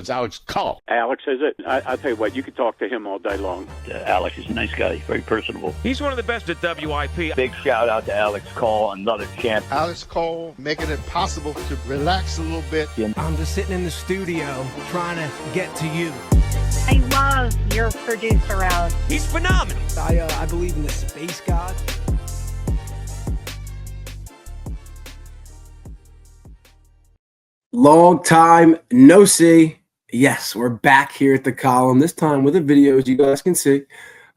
It's Alex Call. Alex, is it? I tell you what, you could talk to him all day long. Alex is a nice guy, very personable. He's one of the best at WIP. Big shout out to Alex Call, another champ. Alex Call making it possible to relax a little bit. I'm just sitting in the studio trying to get to you. I love your producer, Alex. He's phenomenal. I believe in the space god. Long time no see. Yes, we're back here at the column, this time with a video, as you guys can see.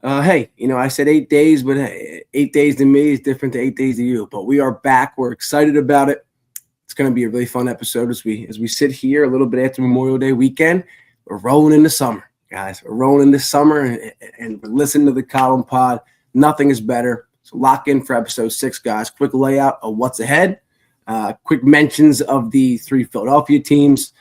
Hey, I said 8 days, but hey, 8 days to me is different to 8 days to you. But we are back. We're excited about it. It's going to be a really fun episode as we sit here a little bit after Memorial Day weekend. We're rolling into summer, guys. We're rolling into summer, and we're listening to the column pod. Nothing is better. So lock in for episode 6, guys. Quick layout of what's ahead. Quick mentions of the 3 Philadelphia teams.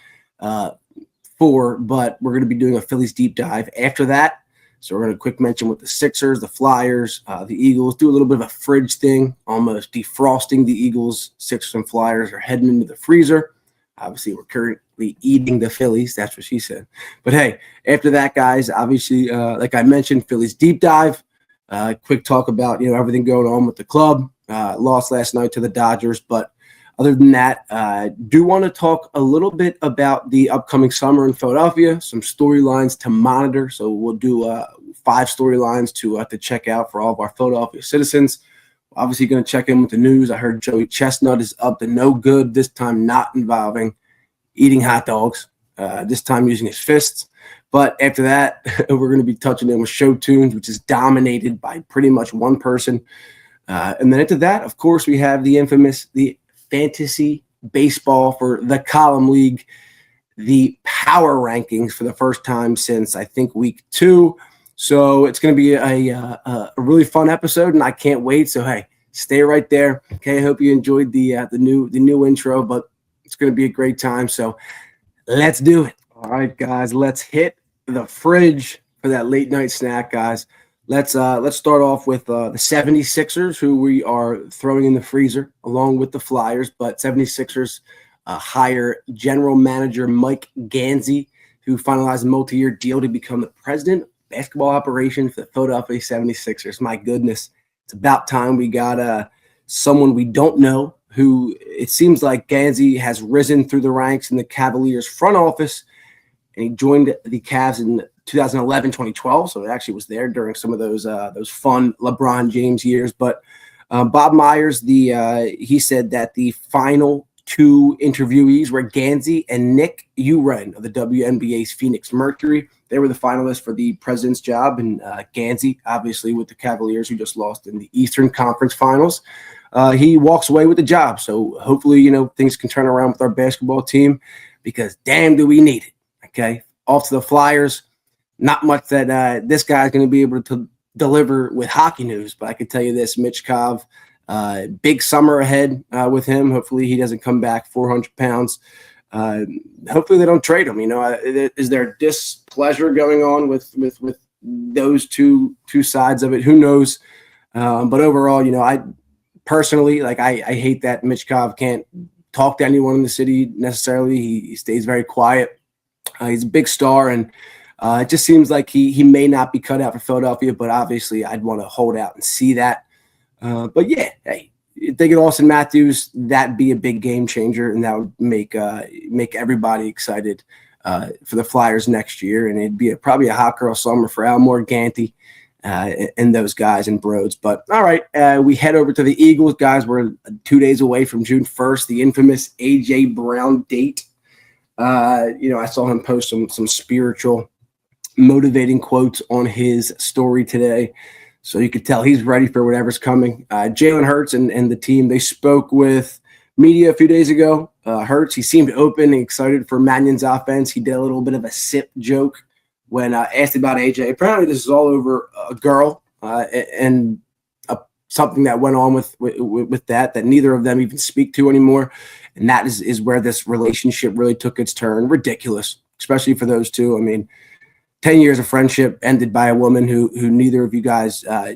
4, but we're going to be doing a Phillies deep dive after that. So we're going to quick mention with the Sixers, the Flyers, the Eagles, do a little bit of a fridge thing, almost defrosting the Eagles. Sixers and Flyers are heading into the freezer. Obviously, we're currently eating the Phillies. That's what she said. But hey, after that, guys, obviously, like I mentioned, Phillies deep dive. Quick talk about, everything going on with the club. Lost last night to the Dodgers, but other than that, do want to talk a little bit about the upcoming summer in Philadelphia, some storylines to monitor. So we'll do 5 storylines to check out for all of our Philadelphia citizens. Obviously going to check in with the news. I heard Joey Chestnut is up to no good, this time not involving eating hot dogs, this time using his fists. But after that, we're going to be touching in with show tunes, which is dominated by pretty much one person. And then after that, of course, we have the infamous, the fantasy baseball for the column league, the power rankings for the first time since I think week 2. So it's going to be a really fun episode, and I can't wait. So hey, stay right there. Okay, I hope you enjoyed the new intro, but it's going to be a great time. So let's do it. All right, guys, let's hit the fridge for that late night snack, guys. Let's start off with the 76ers, who we are throwing in the freezer along with the Flyers. But 76ers hire general manager Mike Gansey, who finalized a multi-year deal to become the president of basketball operations for the Philadelphia 76ers. My goodness, it's about time we got someone we don't know, who it seems like Gansey has risen through the ranks in the Cavaliers front office, and he joined the Cavs in 2011, 2012, so it actually was there during some of those fun LeBron James years. But Bob Myers, he said that the final 2 interviewees were Gansey and Nick Uren of the WNBA's Phoenix Mercury. They were the finalists for the president's job, and Gansey, obviously with the Cavaliers, who just lost in the Eastern Conference Finals, he walks away with the job. So hopefully, things can turn around with our basketball team, because damn, do we need it. Okay, off to the Flyers. Not much that this guy's going to be able to deliver with hockey news, but I can tell you this, Mitch Kov, big summer ahead with him. Hopefully he doesn't come back 400 pounds. Hopefully they don't trade him. Is there displeasure going on with those two sides of it? Who knows? But overall, I personally, I hate that Mitch Kov can't talk to anyone in the city necessarily. He stays very quiet. He's a big star, and it just seems like he may not be cut out for Philadelphia, but obviously I'd want to hold out and see that. But yeah, hey, if they get Austin Matthews, that'd be a big game changer, and that would make everybody excited for the Flyers next year. And it'd be probably a hot girl summer for Al Morganti and those guys and Broads. But all right, we head over to the Eagles, guys. We're 2 days away from June 1st, the infamous A.J. Brown date. I saw him post some spiritual, motivating quotes on his story today. So you could tell he's ready for whatever's coming. Jalen Hurts and the team, they spoke with media a few days ago. Hurts, he seemed open and excited for Mannion's offense. He did a little bit of a sip joke when asked about AJ. Apparently this is all over a girl and something that went on with that neither of them even speak to anymore. And that is where this relationship really took its turn. Ridiculous, especially for those two. I mean, 10 years of friendship ended by a woman who neither of you guys, are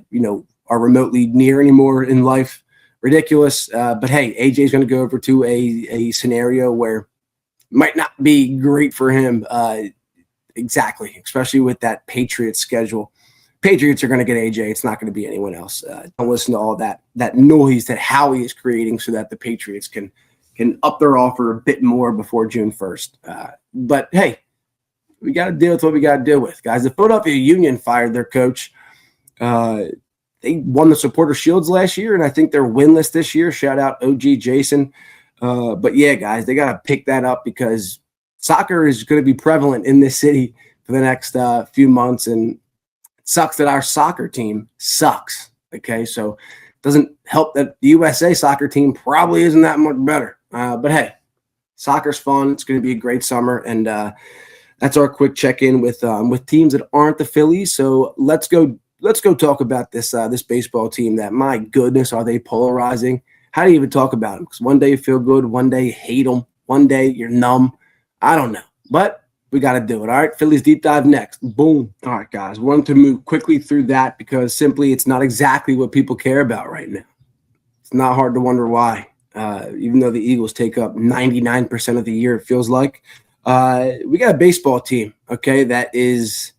remotely near anymore in life. Ridiculous. But hey, AJ's going to go over to a scenario where might not be great for him. Exactly, especially with that Patriots schedule. Patriots are going to get AJ. It's not going to be anyone else. Don't listen to all that noise that Howie is creating so that the Patriots can up their offer a bit more before June 1st. But, hey, we got to deal with what we got to deal with, guys. The Philadelphia Union fired their coach. They won the Supporter Shields last year, and I think they're winless this year. Shout out OG Jason. But, yeah, guys, they got to pick that up because soccer is going to be prevalent in this city for the next few months, and it sucks that our soccer team sucks, okay? So it doesn't help that the USA soccer team probably isn't that much better. But, hey, soccer's fun. It's going to be a great summer, and that's our quick check-in with teams that aren't the Phillies. So let's go talk about this baseball team that, my goodness, are they polarizing? How do you even talk about them? Because one day you feel good, one day you hate them, one day you're numb. I don't know, but we got to do it. All right, Phillies deep dive next. Boom. All right, guys, wanted to move quickly through that because simply it's not exactly what people care about right now. It's not hard to wonder why, even though the Eagles take up 99% of the year, it feels like. We got a baseball team, okay, that is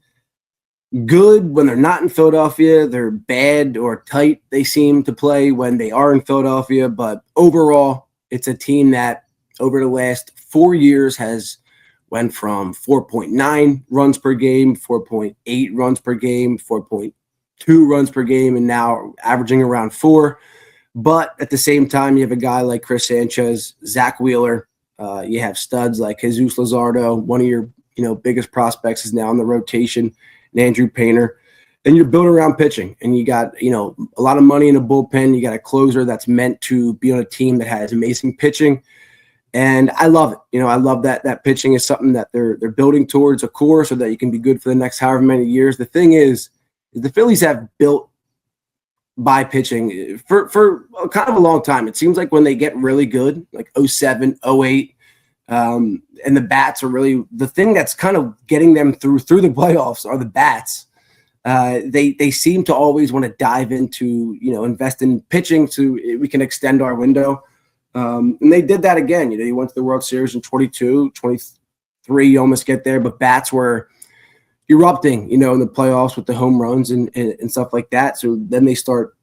good when they're not in Philadelphia. They're bad or tight, they seem to play when they are in Philadelphia. But overall, it's a team that over the last 4 years has went from 4.9 runs per game, 4.8 runs per game, 4.2 runs per game, and now averaging around 4. But at the same time, you have a guy like Chris Sanchez, Zach Wheeler. You have studs like Jesus Luzardo. One of your biggest prospects is now in the rotation, and Andrew Painter. And you're building around pitching, and you got a lot of money in a bullpen. You got a closer that's meant to be on a team that has amazing pitching. And I love it. I love that pitching is something that they're building towards a core so that you can be good for the next however many years. The thing is the Phillies have built by pitching for kind of a long time. It seems like when they get really good, like 07, 08, and the bats are really the thing that's kind of getting them through the playoffs are the bats. They seem to always want to dive into, invest in pitching so we can extend our window. And they did that again. You went to the World Series in 22, 23, you almost get there, but bats were erupting, in the playoffs with the home runs and stuff like that. So then they start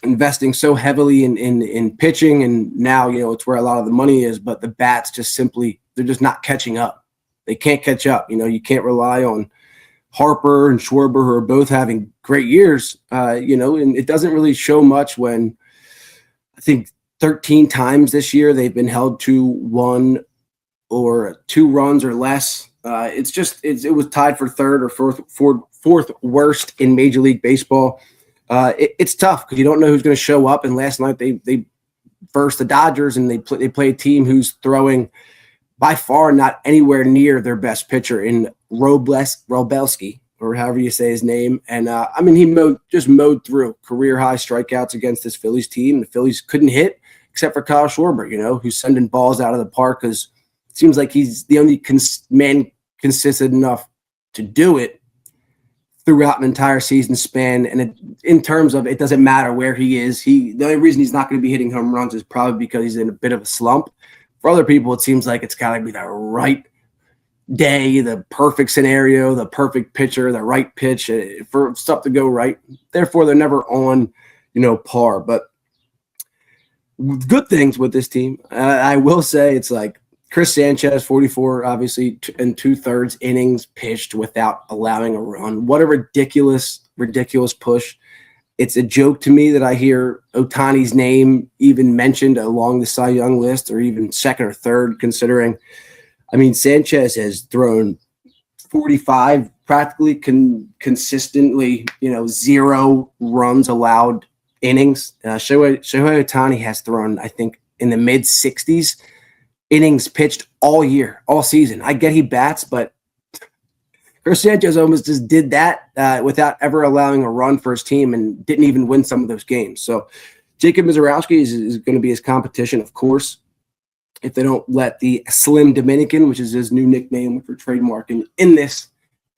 investing so heavily in pitching, and now, it's where a lot of the money is, but the bats just simply, they're just not catching up. They can't catch up. You can't rely on Harper and Schwarber, who are both having great years, and it doesn't really show much when I think 13 times this year they've been held to 1 or 2 runs or less. It was tied for third or fourth worst in Major League Baseball. It's tough because you don't know who's going to show up. And last night they versed the Dodgers, and they play a team who's throwing by far not anywhere near their best pitcher in Robelski, or however you say his name. And he mowed through career high strikeouts against this Phillies team. The Phillies couldn't hit except for Kyle Schwarber, who's sending balls out of the park because it seems like he's the only man consistent enough to do it throughout an entire season span. And in terms of it doesn't matter where he is. The only reason he's not going to be hitting home runs is probably because he's in a bit of a slump. For other people, it seems like it's got to be the right day, the perfect scenario, the perfect pitcher, the right pitch for stuff to go right. Therefore, they're never on, par. But good things with this team. I will say it's like Chris Sanchez, 44, obviously, and 2/3 innings pitched without allowing a run. What a ridiculous push. It's a joke to me that I hear Ohtani's name even mentioned along the Cy Young list, or even second or third, considering, Sanchez has thrown 45 practically consistently, 0 runs allowed innings. Shohei Ohtani has thrown, I think, in the mid-60s innings pitched all year, all season. I get he bats, but Chris Sanchez almost just did that without ever allowing a run for his team and didn't even win some of those games. So Jacob Mizorowski is going to be his competition, of course, if they don't let the Slim Dominican, which is his new nickname, which we're trademarking in this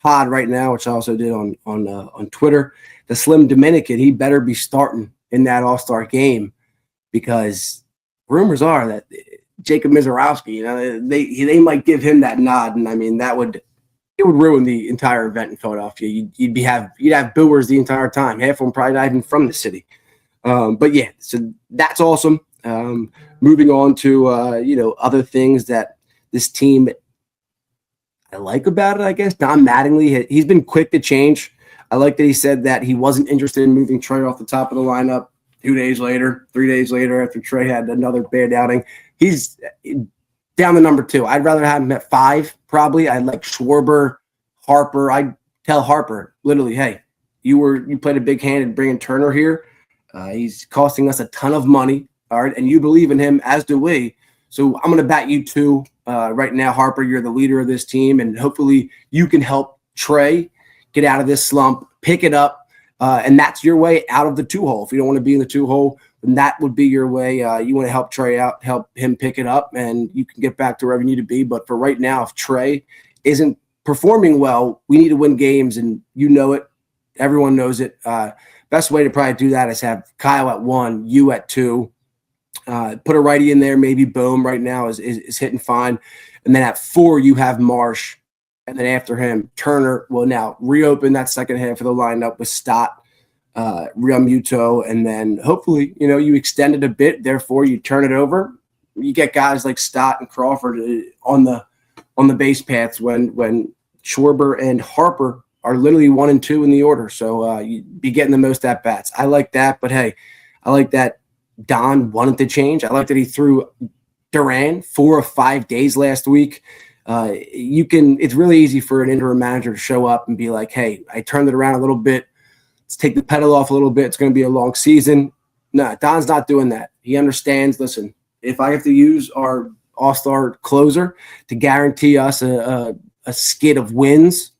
pod right now, which I also did on Twitter. The Slim Dominican, he better be starting in that All-Star game, because rumors are that Jacob Mizorowski. They might give him that nod, and I mean it would ruin the entire event in Philadelphia. You'd have booers the entire time. Half of them probably not even from the city. But yeah, so that's awesome. Moving on to other things that this team I like about it, I guess. Don Mattingly, he's been quick to change. I like that he said that he wasn't interested in moving Trey off the top of the lineup 3 days later, after Trey had another bad outing. He's down to number 2. I'd rather have him at 5, probably. I'd like Schwarber, Harper. I'd tell Harper, literally, hey, you played a big hand in bringing Turner here. He's costing us a ton of money, all right, and you believe in him, as do we. So I'm going to bat you 2 right now, Harper. You're the leader of this team, and hopefully you can help Trey get out of this slump, pick it up, and that's your way out of the 2-hole. If you don't want to be in the 2-hole, then that would be your way. You want to help Trey out, help him pick it up, and you can get back to wherever you need to be. But for right now, if Trey isn't performing well, we need to win games, and you know it. Everyone knows it. Best way to probably do that is have Kyle at 1, you at 2. Put a righty in there, maybe Bohm right now is hitting fine. And then at 4, you have Marsh. And then after him, Turner will now reopen that second half of the lineup with Stott, Realmuto, and then hopefully, you extend it a bit. Therefore, you turn it over. You get guys like Stott and Crawford on the base paths when Schwarber and Harper are literally 1 and 2 in the order. So you'd be getting the most at bats. I like that, but hey, I like that Don wanted to change. I like that he threw Duran 4 or 5 days last week. It's really easy for an interim manager to show up and be like, hey, I turned it around a little bit. Let's take the pedal off a little bit. It's going to be a long season. No, Don's not doing that. He understands, listen, if I have to use our All-Star closer to guarantee us a skid of wins,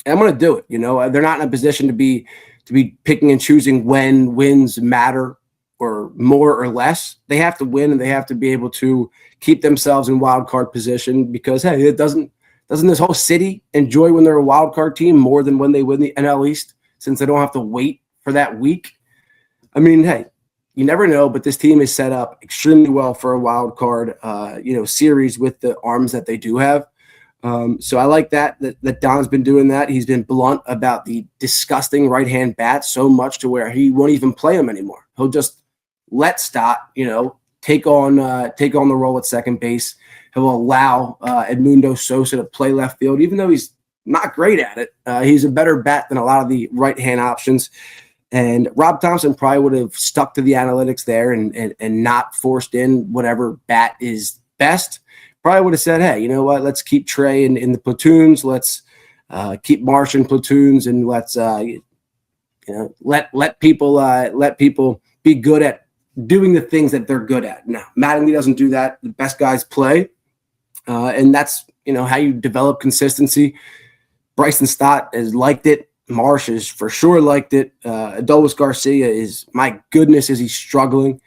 I'm going to do it. They're not in a position to be picking and choosing when wins matter or more or less. They have to win, and they have to be able to keep themselves in wild card position because, hey, it doesn't this whole city enjoy when they're a wild card team more than when they win the NL East, since they don't have to wait for that week? I mean, hey, you never know, but this team is set up extremely well for a wild card series with the arms that they do have. So I like that Don's been doing that. He's been blunt about the disgusting right-hand bat so much to where he won't even play him anymore. He'll just let Stott, take on the role at second base. He'll allow Edmundo Sosa to play left field, even though he's not great at it. He's a better bat than a lot of the right-hand options. And Rob Thompson probably would have stuck to the analytics there and not forced in whatever bat is best. Probably would have said, hey, you know what? Let's keep Trey in the platoons. Let's keep Marsh in platoons, and let's let people be good at doing the things that they're good at. Now, Mattingly doesn't do that. The best guys play, and that's how you develop consistency. Bryson Stott has liked it. Marsh has for sure liked it. Adolis Garcia is, my goodness, is he struggling.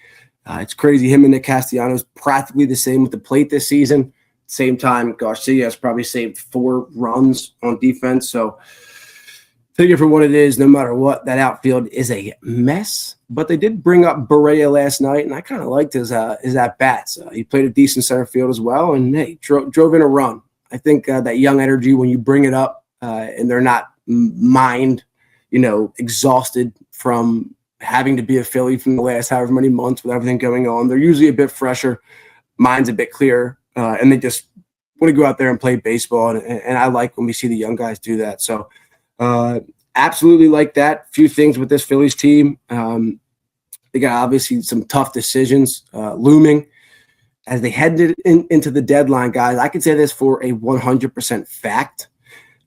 It's crazy. Him and Nick Castellanos practically the same with the plate this season. Same time, Garcia has probably saved 4 runs on defense. So figure for what it is, no matter what, that outfield is a mess. But they did bring up Berea last night, and I kind of liked his at-bats. He played a decent center field as well, and hey, drove in a run. I think that young energy, when you bring it up and they're not exhausted from having to be a Philly from the last however many months with everything going on. They're usually a bit fresher, mind's a bit clearer, and they just want to go out there and play baseball. And I like when we see the young guys do that. So absolutely like that. Few things with this Phillies team. They got obviously some tough decisions looming as they head into the deadline, guys. I can say this for a 100% fact.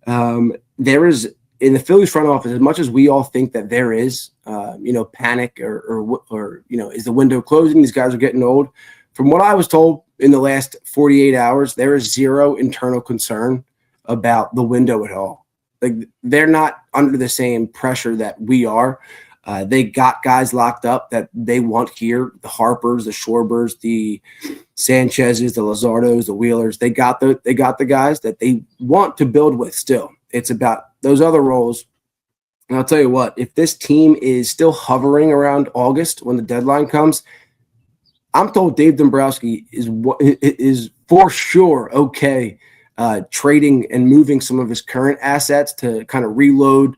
There is, in the Phillies front office, as much as we all think that there is, panic or is the window closing? These guys are getting old. From what I was told in the last 48 hours, there is zero internal concern about the window at all. Like, they're not under the same pressure that we are. They got guys locked up that they want here: the Harpers, the Schwarbers, the Sanchez's, the Lazardos, the Wheelers. They got the guys that they want to build with still. It's about those other roles. And I'll tell you what, if this team is still hovering around August when the deadline comes, I'm told Dave Dombrowski is for sure okay trading and moving some of his current assets to kind of reload.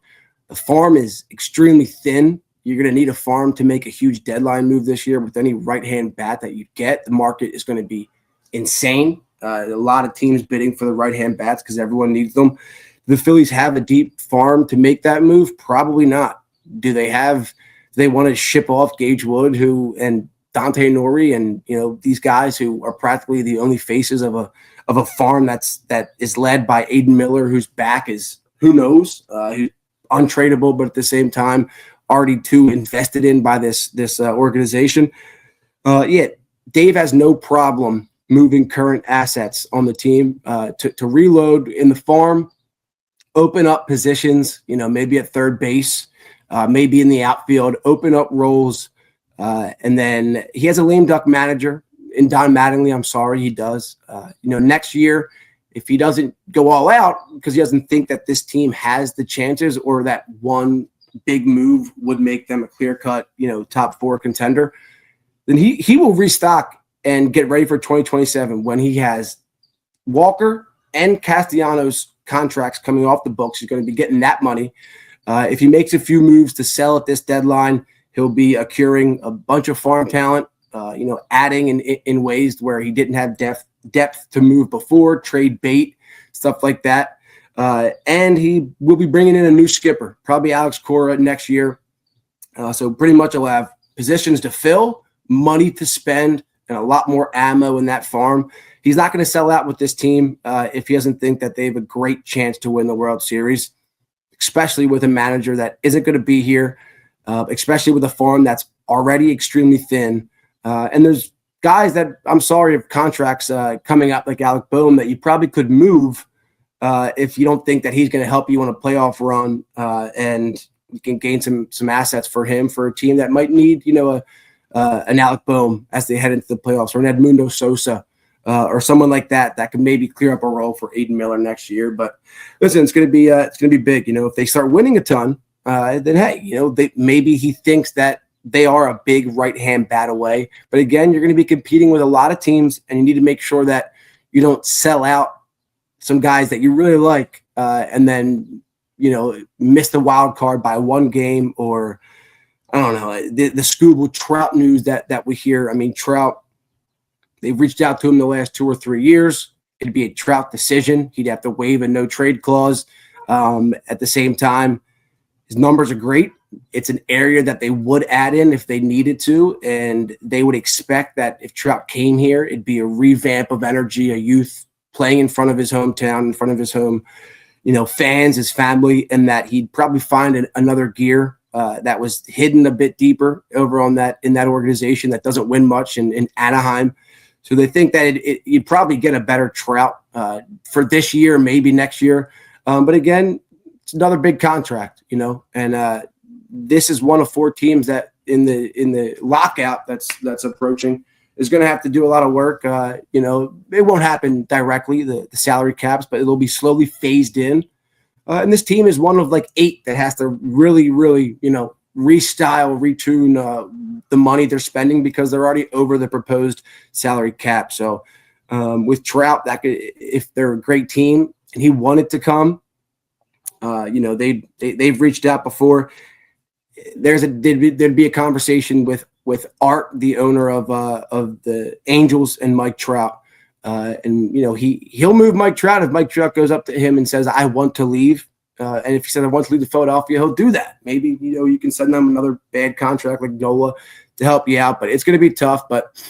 The farm is extremely thin. You're going to need a farm to make a huge deadline move this year with any right-hand bat that you get. The market is going to be insane. A lot of teams bidding for the right-hand bats because everyone needs them. The Phillies have a deep farm to make that move? Probably not. Do they want to ship off Gage Wood and Dante Nori and these guys who are practically the only faces of a farm that is led by Aiden Miller, whose back is who knows, who's untradeable, but at the same time already too invested in by this organization. Dave has no problem moving current assets on the team to reload in the farm, open up positions, maybe at third base, maybe in the outfield, open up roles. And then he has a lame duck manager in Don Mattingly. I'm sorry, he does. Next year, if he doesn't go all out because he doesn't think that this team has the chances or that one big move would make them a clear-cut, top 4 contender, then he will restock and get ready for 2027 when he has Walker and Castellanos contracts coming off the books. He's going to be getting that money. If he makes a few moves to sell at this deadline, he'll be acquiring a bunch of farm talent, adding in ways where he didn't have depth to move before, trade bait, stuff like that. And he will be bringing in a new skipper, probably Alex Cora next year. So pretty much he'll have positions to fill, money to spend, and a lot more ammo in that farm. He's not going to sell out with this team if he doesn't think that they have a great chance to win the World Series, especially with a manager that isn't going to be here, especially with a farm that's already extremely thin. And there's guys that, I'm sorry, have contracts coming up like Alec Boehm that you probably could move if you don't think that he's going to help you on a playoff run and you can gain some assets for him for a team that might need, an Alec Boehm as they head into the playoffs, or an Edmundo Sosa or someone like that could maybe clear up a role for Aiden Miller next year. But listen, it's going to be big. If they start winning a ton, then hey, maybe he thinks that they are a big right-hand bat away. But again, you're going to be competing with a lot of teams, and you need to make sure that you don't sell out some guys that you really like and then miss the wild card by one game, or I don't know, the Scooble Trout news that we hear. I mean, Trout, they've reached out to him the last 2 or 3 years. It'd be a Trout decision. He'd have to waive a no-trade clause. At the same time, his numbers are great. It's an area that they would add in if they needed to, and they would expect that if Trout came here, it'd be a revamp of energy, a youth playing in front of his hometown, in front of his home, fans, his family, and that he'd probably find another gear that was hidden a bit deeper over in that organization that doesn't win much in Anaheim. So they think that you'd probably get a better Trout for this year, maybe next year. But again, it's another big contract, and this is one of 4 teams that in the lockout that's approaching is going to have to do a lot of work. It won't happen directly, the salary caps, but it'll be slowly phased in. And this team is one of like 8 that has to really, really, restyle, retune the money they're spending because they're already over the proposed salary cap. So with Trout, that could, if they're a great team and he wanted to come, they've reached out before. There'd be a conversation with Art, the owner of the Angels, and Mike Trout. And he'll move Mike Trout if Mike Trout goes up to him and says, I want to leave. And if he said, I want to leave to Philadelphia, he'll do that. Maybe, you can send them another bad contract like Nola to help you out, but it's going to be tough. But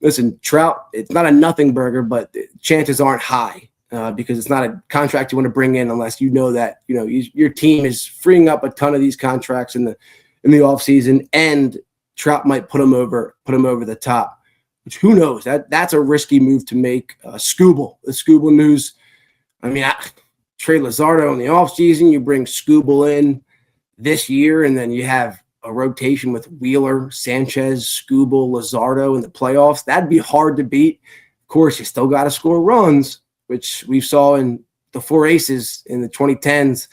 listen, Trout, it's not a nothing burger, but chances aren't high because it's not a contract you want to bring in unless that, your team is freeing up a ton of these contracts in the offseason, and Trout might put him over the top. Which who knows? That's a risky move to make. The Scooble news. I mean, trade Luzardo in the offseason. You bring Scooble in this year, and then you have a rotation with Wheeler, Sanchez, Scooble, Luzardo in the playoffs. That'd be hard to beat. Of course, you still got to score runs, which we saw in the 4 aces in the 2010s.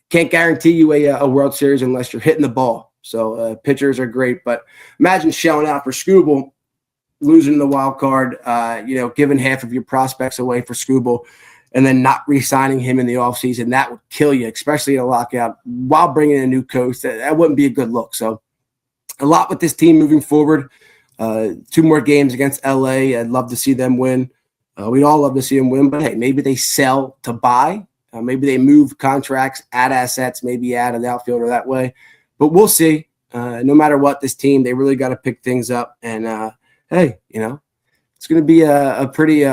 Can't guarantee you a World Series unless you're hitting the ball. So pitchers are great, but imagine shelling out for Scooble losing the wild card, giving half of your prospects away for Scooble, and then not re-signing him in the offseason, that would kill you, especially in a lockout, while bringing in a new coach. That wouldn't be a good look. So a lot with this team moving forward. 2 more games against LA. I'd love to see them win. We'd all love to see them win, but hey, maybe they sell to buy. Maybe they move contracts, add assets, maybe add an outfielder that way. But we'll see. No matter what, this team, they really got to pick things up. And, hey, it's going to be a pretty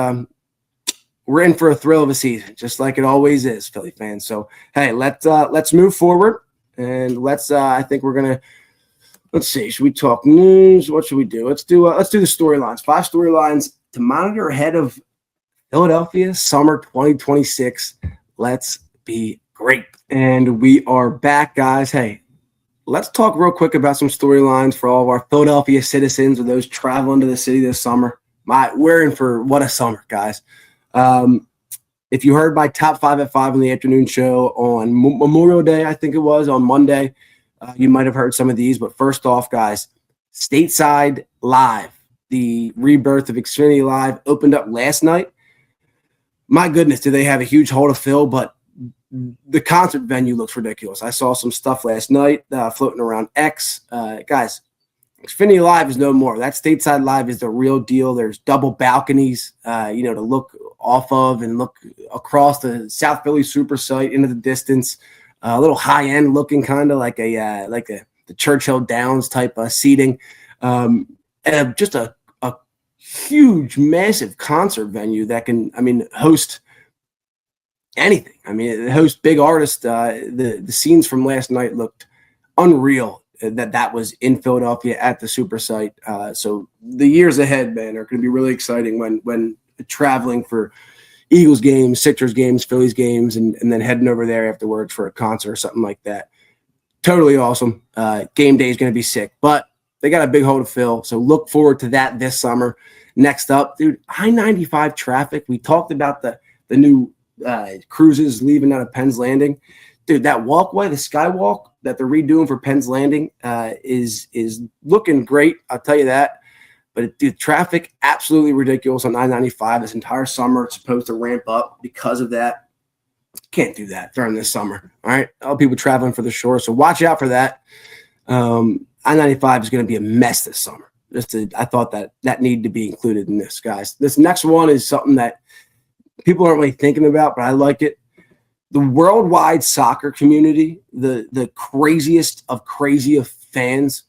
we're in for a thrill of a season, just like it always is, Philly fans. So, hey, let's move forward. And I think we're going to, let's see, should we talk news? What should we do? Let's do the storylines. 5 storylines to monitor ahead of Philadelphia summer 2026. Let's be great. And we are back, guys. Hey, let's talk real quick about some storylines for all of our Philadelphia citizens or those traveling to the city this summer. We're in for what a summer, guys. If you heard my top 5 at 5 on the afternoon show on Memorial Day, I think it was on Monday, you might have heard some of these. But first off, guys, Stateside Live, the rebirth of Xfinity Live, opened up last night. My goodness, do they have a huge hole to fill, but the concert venue looks ridiculous. I saw some stuff last night floating around X. Guys, Xfinity Live is no more. That Stateside Live is the real deal. There's double balconies, to look off of and look across the South Philly super site into the distance. A little high-end looking, kind of like the Churchill Downs type of seating. And just a huge, massive concert venue that can, host anything. It hosts big artists. The scenes from last night looked unreal that was in Philadelphia at the super site. So the years ahead, man, are going to be really exciting when traveling for Eagles games, Sixers games, Phillies games, and then heading over there afterwards for a concert or something like that. Totally awesome. Game day is going to be sick, but they got a big hole to fill. So look forward to that this summer. Next up, dude, I-95 traffic. We talked about the new cruises leaving out of Penn's Landing. Dude, that walkway, the skywalk that they're redoing for Penn's Landing is looking great. I'll tell you that. But, dude, traffic absolutely ridiculous on I-95 this entire summer. It's supposed to ramp up because of that. Can't do that during this summer, all right? All people traveling for the shore, so watch out for that. I-95 is going to be a mess this summer. I thought that needed to be included in this, guys. This next one is something that people aren't really thinking about, but I like it. The worldwide soccer community, the craziest of crazy of fans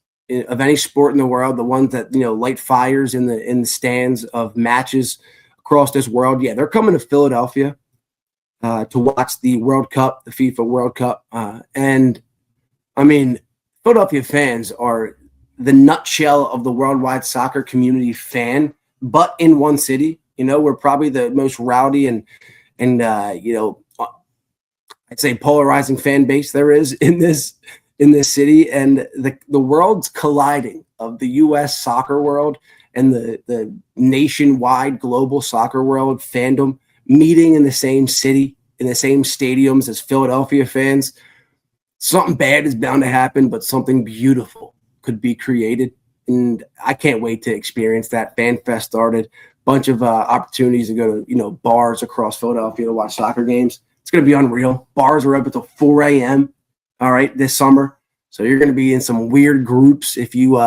of any sport in the world, the ones that light fires in the stands of matches across this world. Yeah, they're coming to Philadelphia to watch the World Cup, the FIFA World Cup, and Philadelphia fans are the nutshell of the worldwide soccer community fan, but in one city. We're probably the most rowdy and I'd say polarizing fan base there is in this city, and the world's colliding of the U.S. soccer world and the nationwide global soccer world fandom meeting in the same city, in the same stadiums as Philadelphia fans. Something bad is bound to happen, but something beautiful could be created. And I can't wait to experience that. Fan Fest started. Bunch of opportunities to go to, bars across Philadelphia to watch soccer games. It's going to be unreal. Bars are open until 4 a.m., all right, this summer. So you're going to be in some weird groups if you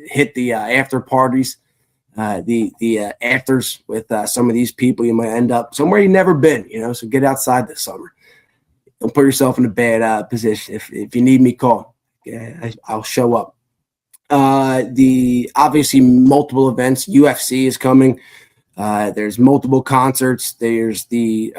hit the after parties, the afters with some of these people. You might end up somewhere you've never been, so get outside this summer. Don't put yourself in a bad position. If you need me, call. Yeah, I'll show up. The obviously multiple events. UFC is coming. There's multiple concerts. There's the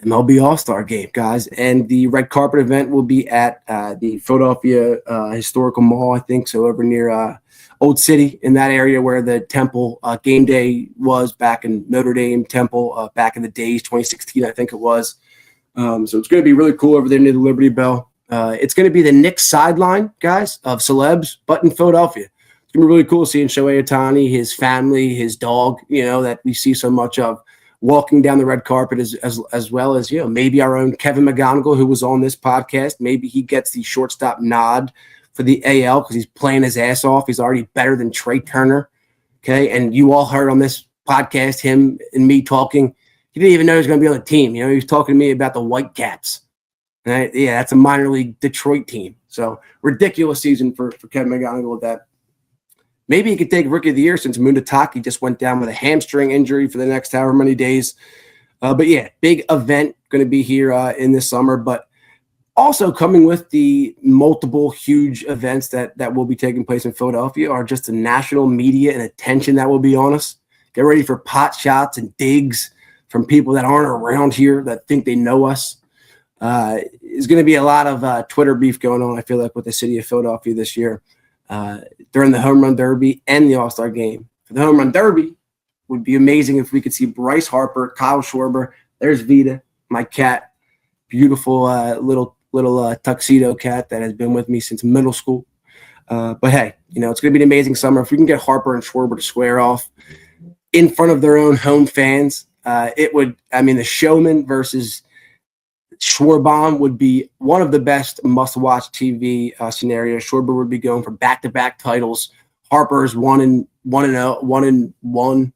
MLB All-Star game, guys, and the red carpet event will be at the Philadelphia Historical Mall, I think, so over near Old City, in that area where the Temple game day was back in Notre Dame Temple back in the days, 2016, I think it was. So it's going to be really cool over there near the Liberty Bell. It's going to be the Knicks sideline, guys, of celebs, but in Philadelphia. It's going to be really cool seeing Shohei Ohtani, his family, his dog, that we see so much of, walking down the red carpet as well as, maybe our own Kevin McGonigal, who was on this podcast. Maybe he gets the shortstop nod for the AL because he's playing his ass off. He's already better than Trey Turner Okay. And you all heard on this podcast, him and me talking. He didn't even know he was going to be on the team. He was talking to me about the Whitecaps. Right? Yeah, that's a minor league Detroit team. So ridiculous season for Kevin McGonigal with that. Maybe he could take Rookie of the Year since Mundataki just went down with a hamstring injury for the next however many days. But yeah, big event going to be here in this summer. But also coming with the multiple huge events that will be taking place in Philadelphia are just the national media and attention that will be on us. Get ready for pot shots and digs from people that aren't around here that think they know us. There's going to be a lot of Twitter beef going on, I feel like, with the city of Philadelphia this year during the Home Run Derby and the All-Star Game. For the Home Run Derby, would be amazing if we could see Bryce Harper, Kyle Schwarber. There's Vita, my cat, beautiful little tuxedo cat that has been with me since middle school. But hey, it's going to be an amazing summer. If we can get Harper and Schwarber to square off in front of their own home fans, it would. I mean, the Showman versus Schwarbaum would be one of the best must-watch TV scenarios. Schwarber would be going for back-to-back titles. Harper's 1-1,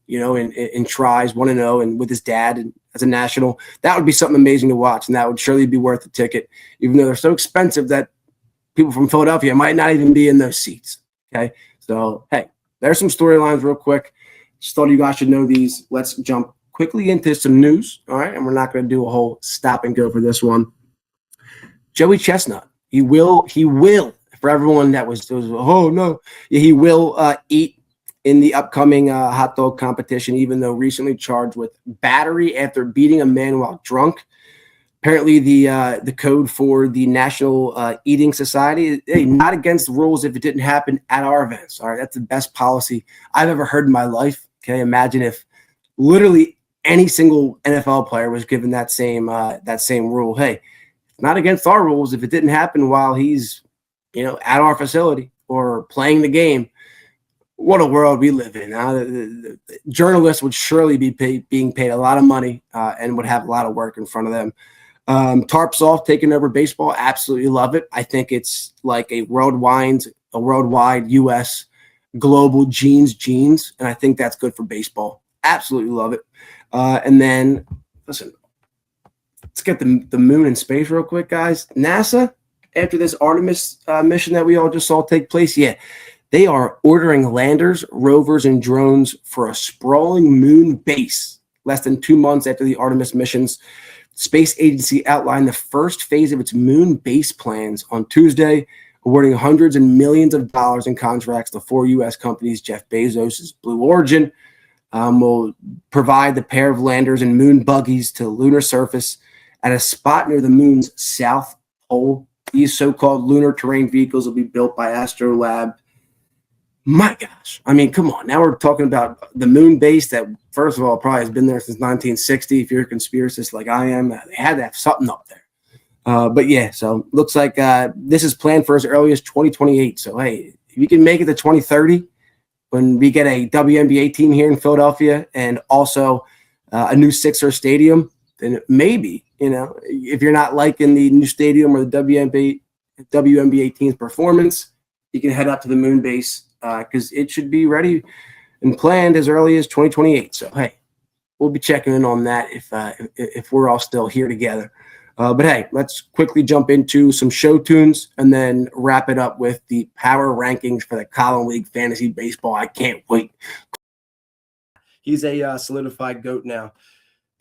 in tries, 1-0, and with his dad and as a national. That would be something amazing to watch, and that would surely be worth the ticket, even though they're so expensive that people from Philadelphia might not even be in those seats. Okay, so hey, there's some storylines real quick. Just thought you guys should know these. Let's jump quickly into some news, all right? And we're not going to do a whole stop and go for this one. Joey Chestnut, he will, for everyone that was oh, no. Yeah, he will eat in the upcoming hot dog competition, even though recently charged with battery after beating a man while drunk. Apparently, the code for the National Eating Society, not against the rules if it didn't happen at our events. All right, that's the best policy I've ever heard in my life. Okay, imagine if literally any single NFL player was given that same rule. Hey, not against our rules if it didn't happen while he's at our facility or playing the game. What a world we live in. The journalists would surely be being paid a lot of money and would have a lot of work in front of them. Tarps off, taking over baseball. Absolutely love it. I think it's like a worldwide U.S. global genes, and I think that's good for baseball. Absolutely love it. And then, listen, let's get the moon in space real quick, guys. NASA, after this Artemis mission that we all just saw take place, they are ordering landers, rovers, and drones for a sprawling moon base. Less than 2 months after the Artemis missions, Space Agency outlined the first phase of its moon base plans on Tuesday, awarding hundreds and millions of dollars in contracts to 4 U.S. companies. Jeff Bezos' Blue Origin will provide the pair of landers and moon buggies to the lunar surface at a spot near the moon's south pole. These so-called lunar terrain vehicles will be built by Astrolab. My gosh. I mean, come on. Now we're talking about the moon base that, first of all, probably has been there since 1960. If you're a conspiracist like I am, they had to have something up there. But yeah, so looks like this is planned for as early as 2028. So, hey, if you can make it to 2030, when we get a WNBA team here in Philadelphia and also a new Sixer stadium, then maybe, if you're not liking the new stadium or the WNBA team's performance, you can head up to the moon base because it should be ready and planned as early as 2028. So, hey, we'll be checking in on that if we're all still here together. But hey, let's quickly jump into some show tunes and then wrap it up with the power rankings for the Column League Fantasy Baseball. I can't wait. He's a solidified GOAT now.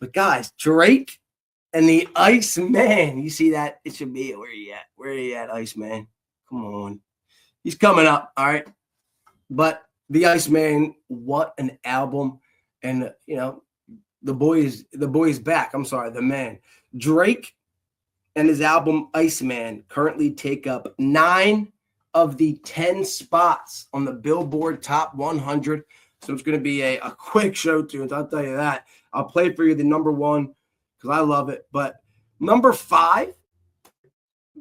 But guys, Drake and the Iceman. You see that? It should be where you at? Where are you at, Iceman? Come on. He's coming up, all right? But the Iceman, what an album. And, the boy's back. I'm sorry, the man. Drake and his album Iceman currently take up 9 of the 10 spots on the Billboard Top 100. So it's going to be a quick show tunes. I'll tell you that. I'll play for you the number 1 because I love it. But number 5,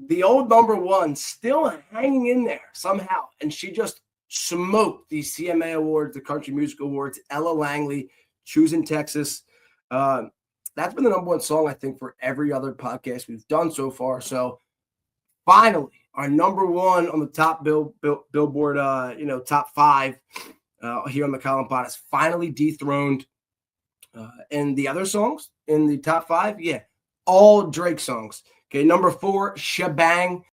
the old number 1, still hanging in there somehow. And she just smoked the CMA Awards, the Country Music Awards. Ella Langley, Choosing Texas. That's been the number 1 song, I think, for every other podcast we've done so far. So finally, our number 1 on the top Billboard, top 5 here on the Column Pod is finally dethroned. And the other songs in the top 5, all Drake songs. Okay, number 4, Shebang.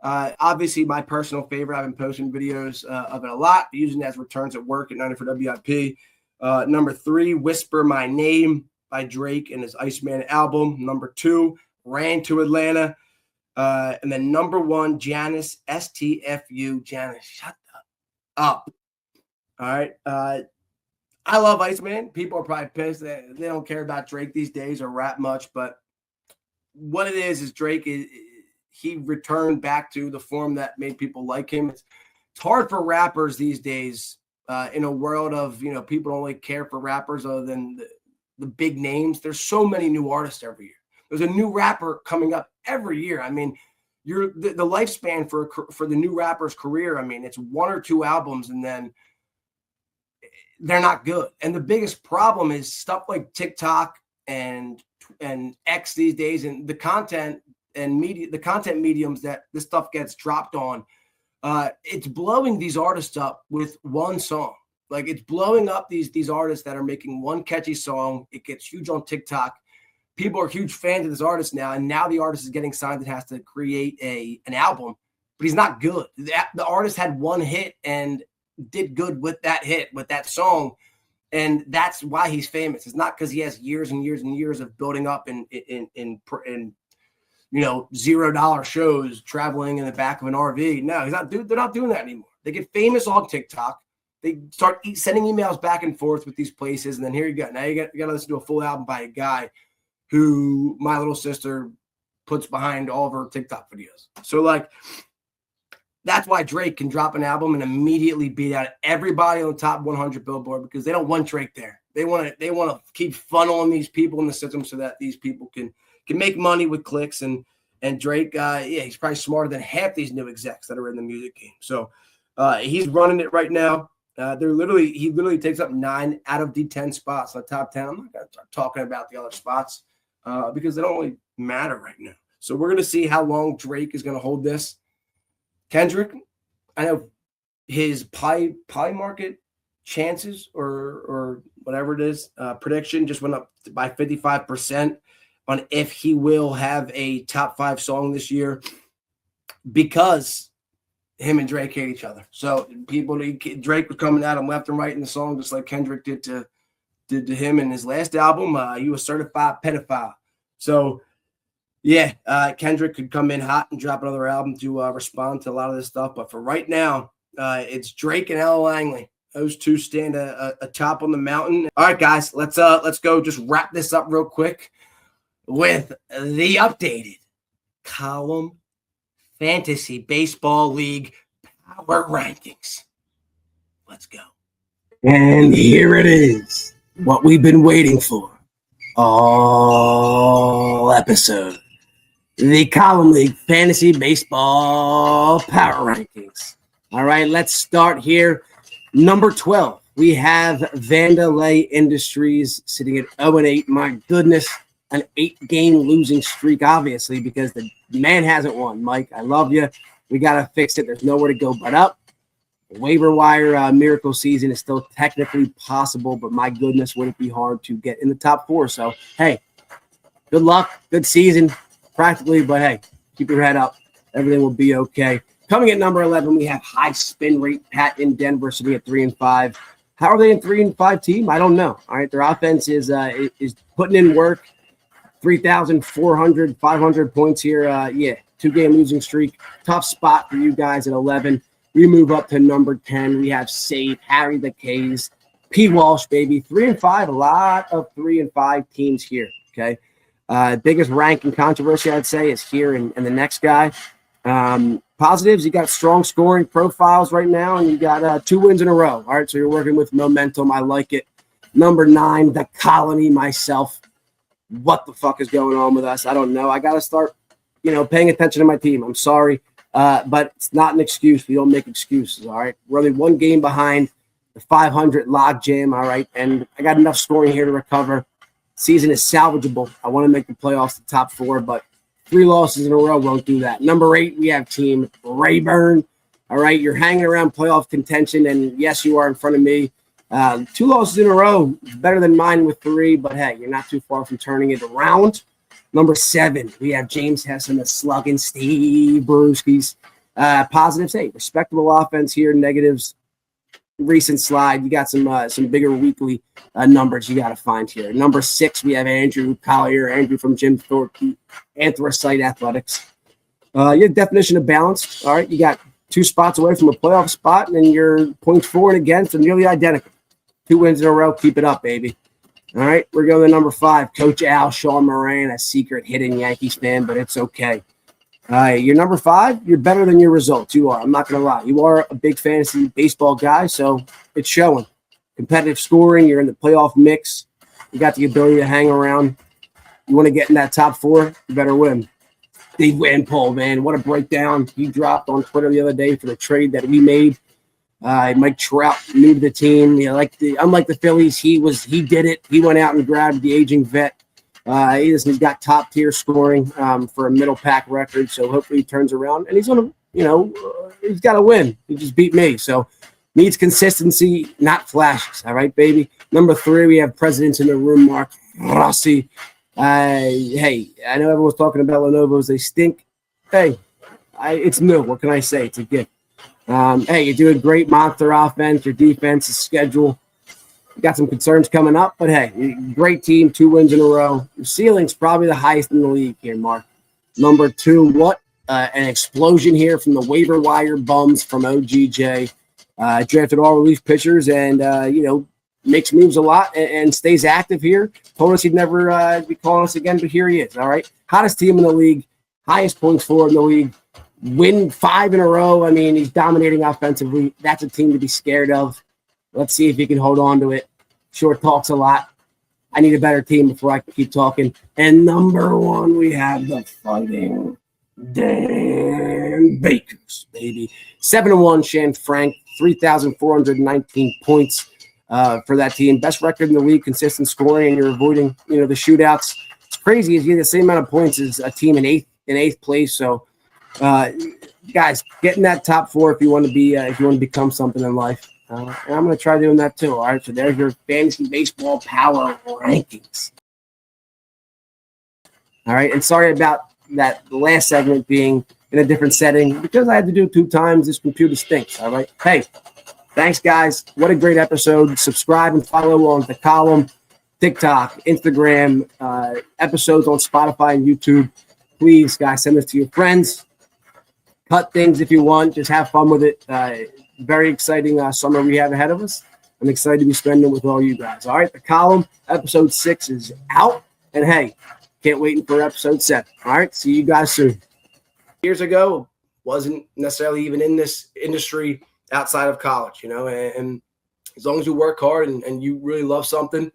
Obviously, my personal favorite. I've been posting videos of it a lot, using it as returns at work at 94 WIP. Number 3, Whisper My Name by Drake and his Iceman album. Number 2, Ran to Atlanta. And then number 1, Janice, STFU. Janice, shut up. All right. I love Iceman. People are probably pissed that they don't care about Drake these days or rap much. But what it is Drake he returned back to the form that made people like him. It's hard for rappers these days in a world of, people don't really care for rappers other than the big names. There's so many new artists every year. There's a new rapper coming up every year. I mean, the lifespan for the new rapper's career, I mean, it's 1 or 2 albums and then they're not good. And the biggest problem is stuff like TikTok and X these days, and the content mediums that this stuff gets dropped on. It's blowing these artists up with one song. Like, it's blowing up these artists that are making one catchy song. It gets huge on TikTok. People are huge fans of this artist now, and now the artist is getting signed and has to create an album, but he's not good. The artist had one hit and did good with that hit, with that song, and that's why he's famous. It's not because he has years and years and years of building up in $0 shows, traveling in the back of an RV. No, he's not. They're not doing that anymore. They get famous on TikTok. They start sending emails back and forth with these places, and then here you go. Now you got to listen to a full album by a guy who my little sister puts behind all of her TikTok videos. So, like, that's why Drake can drop an album and immediately beat out everybody on the top 100 Billboard, because they don't want Drake there. They want to keep funneling these people in the system so that these people can make money with clicks. And Drake, he's probably smarter than half these new execs that are in the music game. So he's running it right now. He literally takes up 9 out of the 10 spots on the top 10. I'm not going to start talking about the other spots because they don't really matter right now. So we're going to see how long Drake is going to hold this. Kendrick, I know his pie market chances or whatever it is, prediction just went up by 55% on if he will have a top 5 song this year, because him and Drake hate each other. So Drake was coming at him left and right in the song, just like Kendrick did to him in his last album. You a certified pedophile. So Kendrick could come in hot and drop another album to respond to a lot of this stuff. But for right now, it's Drake and Al Langley. Those two stand atop on the mountain. All right, guys, let's go just wrap this up real quick with the updated Column Fantasy Baseball League Power Rankings. Let's go. And here it is, what we've been waiting for all episode. The Column League Fantasy Baseball Power Rankings. All right, let's start here. Number 12, we have Vandalay Industries sitting at 0-8. My goodness, an 8-game losing streak, obviously, because the man hasn't won. Mike, I love you. We got to fix it. There's nowhere to go but up. The waiver wire miracle season is still technically possible, but my goodness, would it be hard to get in the top 4. So, hey, good luck, good season, practically, but hey, keep your head up. Everything will be okay. Coming at number 11, we have High Spin Rate Pat in Denver sitting at 3-5. How are they a 3-5 team? I don't know. All right, their offense is putting in work. 3,400, 500 points here. 2-game losing streak. Tough spot for you guys at 11. We move up to number 10. We have Save, Harry the K's, P. Walsh, baby. 3-5. A lot of 3-5 teams here. Okay. Biggest ranking controversy, I'd say, is here and the next guy. Positives, you got strong scoring profiles right now, and you got 2 wins in a row. All right, so you're working with momentum. I like it. Number 9, the Colony, myself. What the fuck is going on with us? I don't know. I got to start, paying attention to my team. I'm sorry, but it's not an excuse. We don't make excuses, all right? We're only 1 game behind the 500 log jam, all right? And I got enough scoring here to recover. Season is salvageable. I want to make the playoffs, the top 4, but 3 losses in a row won't do that. Number 8, we have Team Rayburn. All right, you're hanging around playoff contention, and yes, you are in front of me. 2 losses in a row, better than mine with 3, but hey, you're not too far from turning it around. Number 7, we have James Hess and the slugging Steve Brewskis. Positives, hey, respectable offense here. Negatives, recent slide. You got some bigger weekly numbers you got to find here. Number 6, we have Andrew Collier, Andrew from Jim Thorpe, Anthracite Athletics. Your definition of balance, all right, you got 2 spots away from a playoff spot, and your points for and against are nearly identical. 2 wins in a row. Keep it up, baby. All right, we're going to number 5, Coach Al, Sean Moran, a secret hidden Yankees fan, but it's okay. You're number 5. You're better than your results. You are. I'm not going to lie. You are a big fantasy baseball guy, so it's showing. Competitive scoring. You're in the playoff mix. You got the ability to hang around. You want to get in that top 4, you better win. Big win, Paul, man. What a breakdown. He dropped on Twitter the other day for the trade that we made. Mike Trout, new to the team. Unlike the Phillies, he did it. He went out and grabbed the aging vet. He's got top tier scoring for a middle pack record. So hopefully he turns around and he's gonna, he's got to win. He just beat me, so needs consistency, not flashes. All right, baby. Number 3, we have presidents in the room. Mark Rossi. Hey, I know everyone's talking about Lenovo's. They stink. Hey, it's new. What can I say? It's a gift. Hey, you're doing great. Monster offense. Your defense is schedule. You got some concerns coming up, but hey, great team. 2 wins in a row. Your ceiling's probably the highest in the league here, Mark. Number 2, what an explosion here from the waiver wire bums from OGJ. Drafted all relief pitchers and, makes moves a lot and stays active here. Told us he'd never be calling us again, but here he is. All right. Hottest team in the league, highest points for in the league, win 5 in a row. I mean, he's dominating offensively. That's a team to be scared of. Let's see if he can hold on to it. Sure talks a lot. I need a better team before I can keep talking. And number 1, we have the Fighting Dan Bakers, baby. 7-1, Shan Frank, 3,419 points. For that team, best record in the league, consistent scoring, and you're avoiding, the shootouts. It's crazy. You get the same amount of points as a team in eighth place. So, guys, get in that top 4 if you want to become something in life. And I'm going to try doing that too. All right. So there's your fantasy baseball power rankings. All right. And sorry about that last segment being in a different setting because I had to do it 2 times. This computer stinks. All right. Hey. Thanks, guys. What a great episode. Subscribe and follow on The Column, TikTok, Instagram, episodes on Spotify and YouTube. Please, guys, send this to your friends. Cut things if you want. Just have fun with it. Very exciting summer we have ahead of us. I'm excited to be spending with all you guys. All right, The Column, episode 6 is out. And, hey, can't wait for episode 7. All right, see you guys soon. Years ago, wasn't necessarily even in this industry outside of college, and as long as you work hard and you really love something,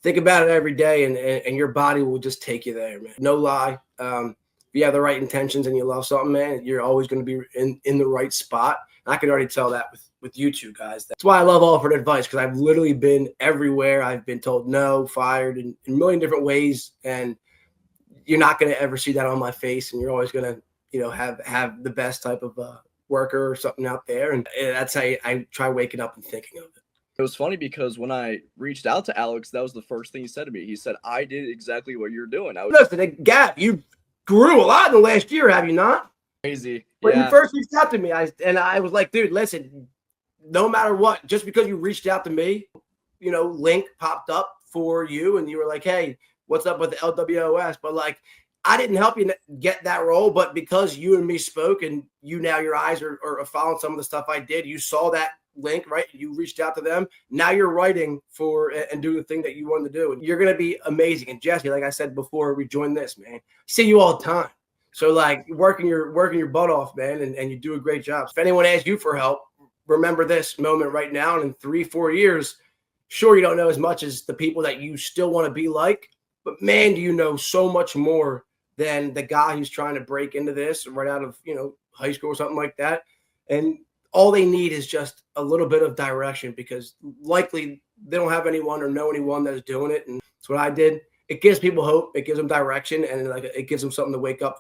think about it every day and your body will just take you there, man. No lie. If you have the right intentions and you love something, man, you're always going to be in the right spot. I can already tell that with you two guys. That's why I love offering advice, because I've literally been everywhere. I've been told no, fired in a million different ways, and you're not going to ever see that on my face, and you're always going to have the best type of worker or something out there, and that's how I try waking up and thinking of it. It was funny because when I reached out to Alex, that was the first thing he said to me. He said, I did exactly what you're doing. Listen, Gab, you grew a lot in the last year, have you not? Crazy. When you first reached out to me, I was like, dude, listen, no matter what, just because you reached out to me, link popped up for you, and you were like, hey, what's up with the LWOS? But I didn't help you get that role, but because you and me spoke and your eyes are following some of the stuff I did, you saw that link, right? You reached out to them. Now you're writing for and doing the thing that you wanted to do. And you're going to be amazing. And Jesse, like I said before we joined this, man, see you all the time. So working your butt off, man, and you do a great job. If anyone asks you for help, remember this moment right now. And in 3-4 years, sure, you don't know as much as the people that you still want to be like, but man, do you know so much more than the guy who's trying to break into this right out of, high school or something like that. And all they need is just a little bit of direction, because likely they don't have anyone or know anyone that is doing it. And that's what I did. It gives people hope. It gives them direction, and it gives them something to wake up